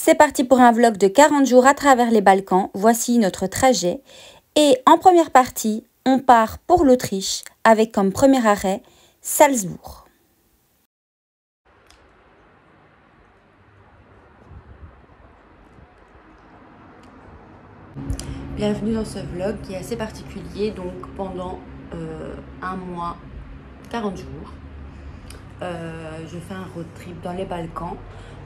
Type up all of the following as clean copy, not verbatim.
C'est parti pour un vlog de 40 jours à travers les Balkans. Voici notre trajet. Et en première partie, on part pour l'Autriche avec comme premier arrêt Salzbourg. Bienvenue dans ce vlog qui est assez particulier. Donc pendant un mois, 40 jours, je fais un road trip dans les Balkans.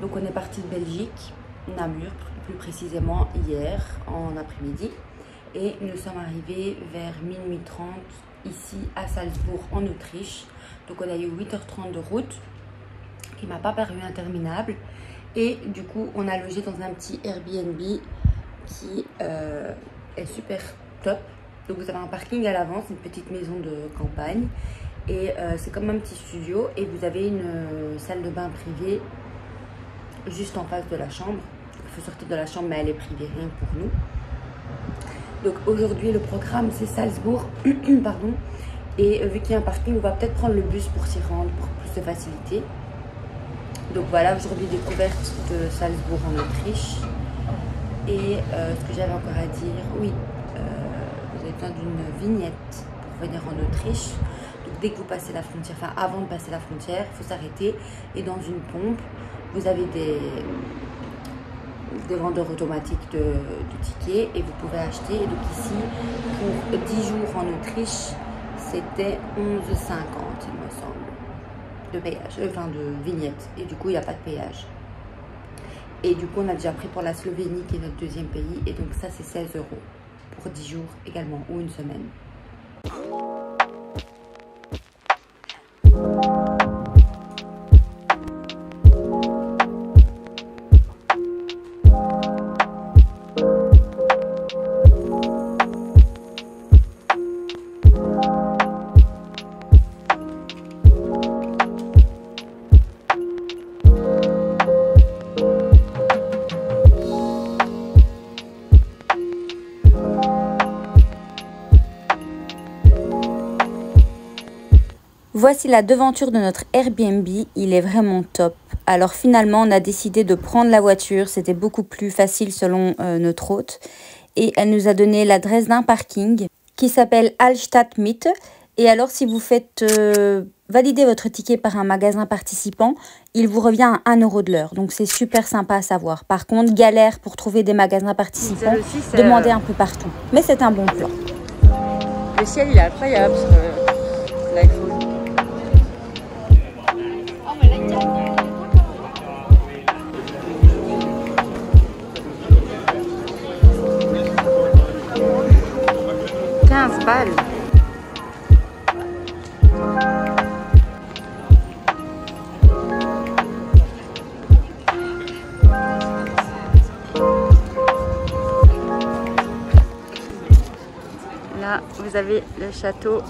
Donc on est parti de Belgique, Namur plus précisément hier en après-midi. Et nous sommes arrivés vers minuit 30 ici à Salzbourg en Autriche. Donc on a eu 8h30 de route qui m'a pas paru interminable. Et du coup on a logé dans un petit Airbnb qui est super top. Donc vous avez un parking à l'avance, une petite maison de campagne. Et c'est comme un petit studio. Et vous avez une salle de bain privée juste en face de la chambre. Il faut sortir de la chambre mais elle est privée, rien que pour nous. Donc aujourd'hui le programme c'est Salzbourg, pardon. Et vu qu'il y a un parking, on va peut-être prendre le bus pour s'y rendre pour plus de facilité. Donc voilà, aujourd'hui découverte de Salzbourg en Autriche. Et ce que j'avais encore à dire, oui, vous avez besoin d'une vignette pour venir en Autriche. Donc dès que vous passez la frontière, enfin avant de passer la frontière, il faut s'arrêter. Et dans une pompe, vous avez des vendeurs automatiques de tickets et vous pouvez acheter. Et donc ici, pour 10 jours en Autriche, c'était 11,50 il me semble, de péage, enfin de vignette. Et du coup, il n'y a pas de péage. Et du coup, on a déjà pris pour la Slovénie, qui est notre deuxième pays. Et donc ça, c'est 16 € pour 10 jours également, ou une semaine. Voici la devanture de notre Airbnb, il est vraiment top. Alors finalement, on a décidé de prendre la voiture, c'était beaucoup plus facile selon notre hôte. Et elle nous a donné l'adresse d'un parking qui s'appelle Altstadtmitte. Et alors si vous faites valider votre ticket par un magasin participant, il vous revient à 1 € de l'heure. Donc c'est super sympa à savoir. Par contre, galère pour trouver des magasins participants, demandez un peu partout. Mais c'est un bon plan. Le ciel il est incroyable, là il faut... 15 balles. Là, vous avez le château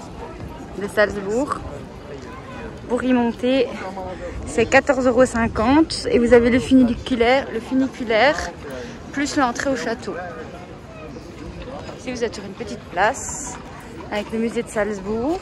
de Salzbourg. Pour y monter, c'est 14,50 € et vous avez le funiculaire plus l'entrée au château. Ici, vous êtes sur une petite place avec le musée de Salzbourg.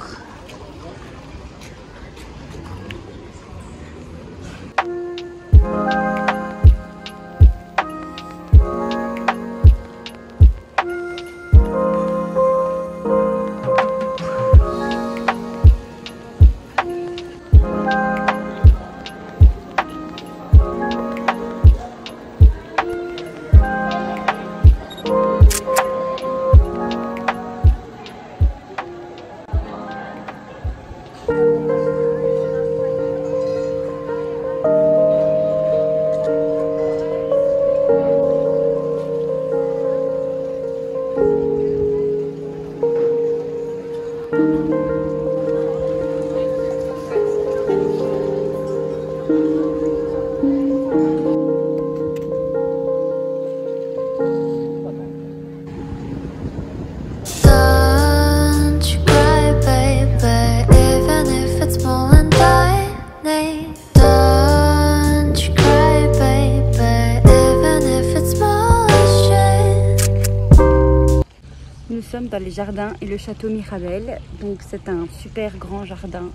sommes dans les jardins et le château Mirabel. Donc c'est un super grand jardin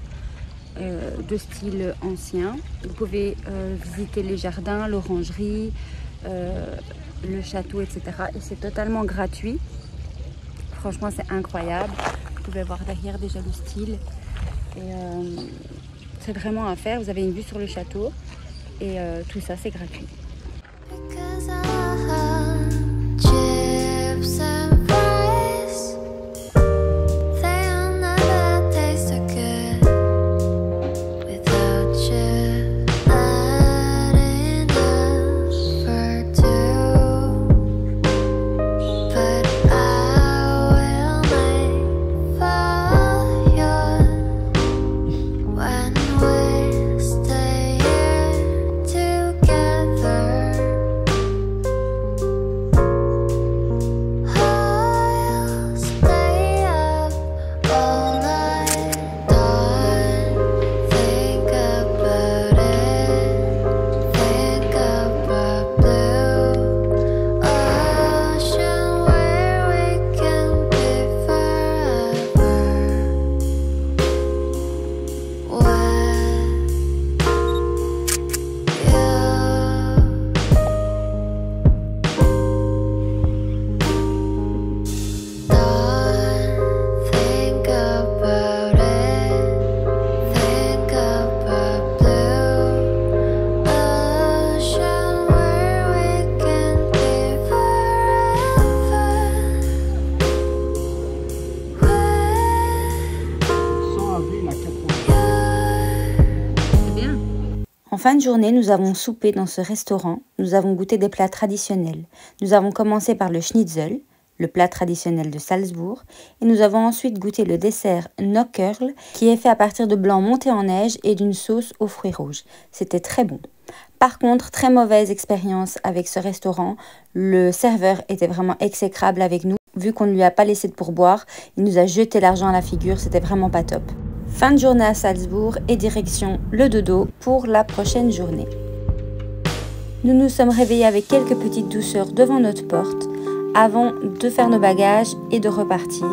de style ancien. Vous pouvez visiter les jardins, l'orangerie, le château, etc. Et c'est totalement gratuit. Franchement, c'est incroyable. Vous pouvez voir derrière déjà le style. Et c'est vraiment à faire. Vous avez une vue sur le château. Et tout ça, c'est gratuit. En fin de journée, nous avons soupé dans ce restaurant. Nous avons goûté des plats traditionnels. Nous avons commencé par le schnitzel, le plat traditionnel de Salzbourg, et nous avons ensuite goûté le dessert Nockerl, qui est fait à partir de blanc monté en neige et d'une sauce aux fruits rouges. C'était très bon. Par contre, très mauvaise expérience avec ce restaurant. Le serveur était vraiment exécrable avec nous. Vu qu'on ne lui a pas laissé de pourboire, il nous a jeté l'argent à la figure, c'était vraiment pas top. Fin de journée à Salzbourg et direction le dodo pour la prochaine journée. Nous nous sommes réveillés avec quelques petites douceurs devant notre porte avant de faire nos bagages et de repartir.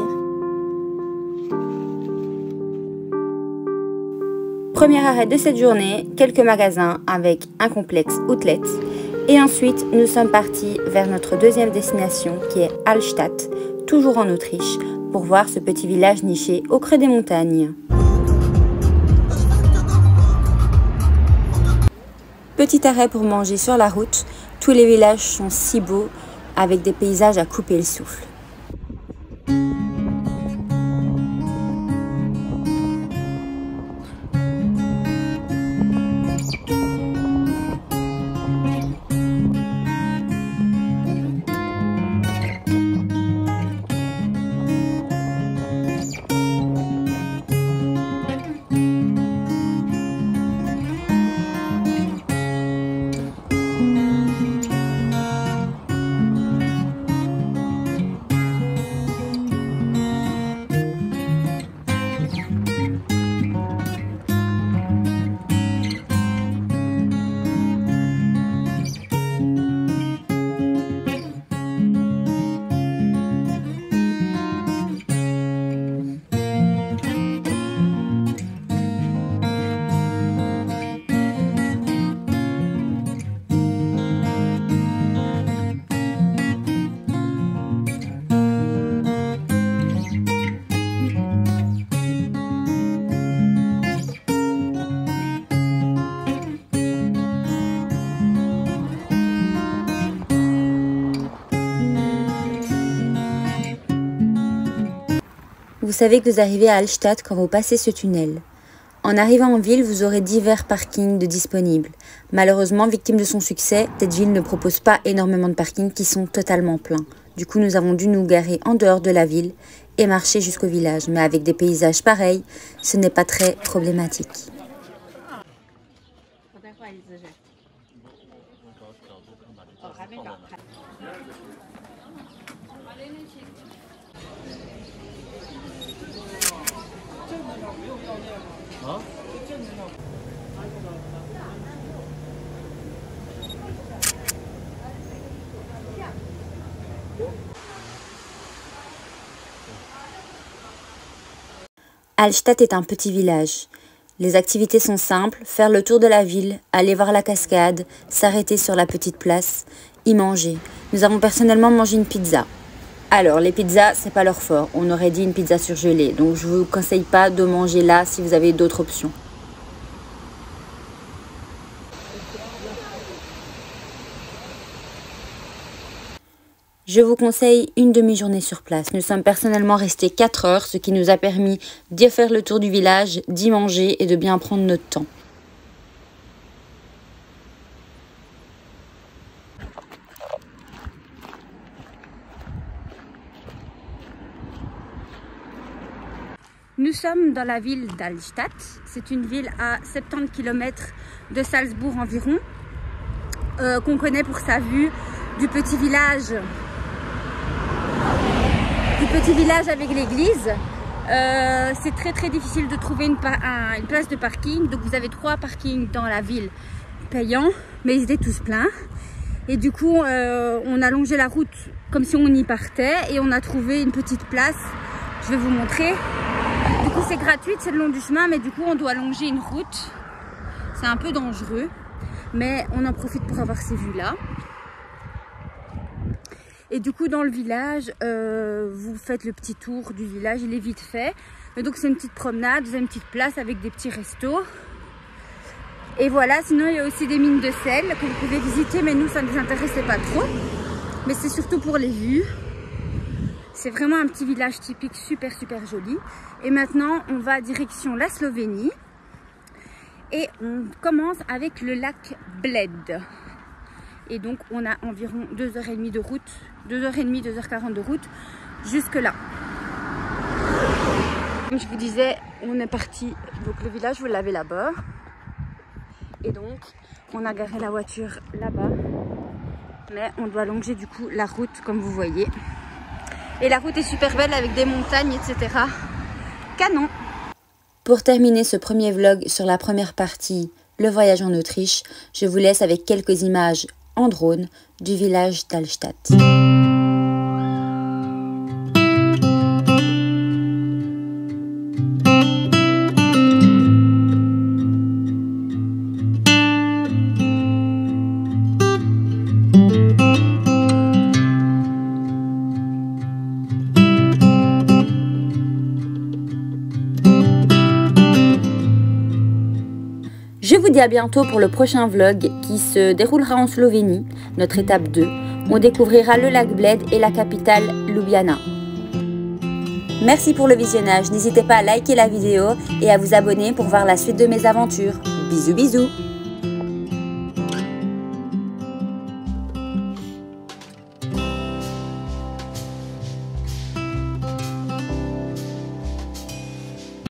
Premier arrêt de cette journée, quelques magasins avec un complexe outlet. Et ensuite, nous sommes partis vers notre deuxième destination qui est Hallstatt, toujours en Autriche, pour voir ce petit village niché au creux des montagnes. Petit arrêt pour manger sur la route. Tous les villages sont si beaux, avec des paysages à couper le souffle. Vous savez que vous arrivez à Hallstatt quand vous passez ce tunnel. En arrivant en ville, vous aurez divers parkings de disponibles. Malheureusement, victime de son succès, cette ville ne propose pas énormément de parkings qui sont totalement pleins. Du coup, nous avons dû nous garer en dehors de la ville et marcher jusqu'au village. Mais avec des paysages pareils, ce n'est pas très problématique. Hallstatt est un petit village. Les activités sont simples, faire le tour de la ville, aller voir la cascade, s'arrêter sur la petite place. y manger. Nous avons personnellement mangé une pizza. Alors, les pizzas, c'est pas leur fort. On aurait dit une pizza surgelée. Donc, je vous conseille pas de manger là si vous avez d'autres options. Je vous conseille une demi-journée sur place. Nous sommes personnellement restés 4 heures, ce qui nous a permis d'y faire le tour du village, d'y manger et de bien prendre notre temps. Nous sommes dans la ville d'Allstatt. C'est une ville à 70 km de Salzbourg environ, qu'on connaît pour sa vue du petit village avec l'église. C'est très difficile de trouver une place de parking. Donc vous avez 3 parkings dans la ville payants, mais ils étaient tous pleins. Et du coup, on a longé la route comme si on y partait et on a trouvé une petite place. Je vais vous montrer. Du coup, c'est gratuit, c'est le long du chemin, mais du coup, on doit longer une route. C'est un peu dangereux, mais on en profite pour avoir ces vues-là. Et du coup, dans le village, vous faites le petit tour du village, il est vite fait. Et donc, c'est une petite promenade, vous avez une petite place avec des petits restos. Et voilà, sinon, il y a aussi des mines de sel que vous pouvez visiter, mais nous, ça ne nous intéressait pas trop. Mais c'est surtout pour les vues. C'est vraiment un petit village typique, super joli. Et maintenant, on va direction la Slovénie. Et on commence avec le lac Bled. Et donc, on a environ 2h30 de route, 2h30, 2h40 de route, jusque là. Comme je vous disais, on est parti. Donc, le village, vous l'avez là-bas. Et donc, on a garé la voiture là-bas. Mais on doit longer du coup la route, comme vous voyez. Et la route est super belle avec des montagnes, etc. Canon! Pour terminer ce premier vlog sur la première partie, le voyage en Autriche, je vous laisse avec quelques images en drone du village d'Allstatt. Je vous dis à bientôt pour le prochain vlog qui se déroulera en Slovénie, notre étape 2. On découvrira le lac Bled et la capitale Ljubljana. Merci pour le visionnage, n'hésitez pas à liker la vidéo et à vous abonner pour voir la suite de mes aventures. Bisous bisous!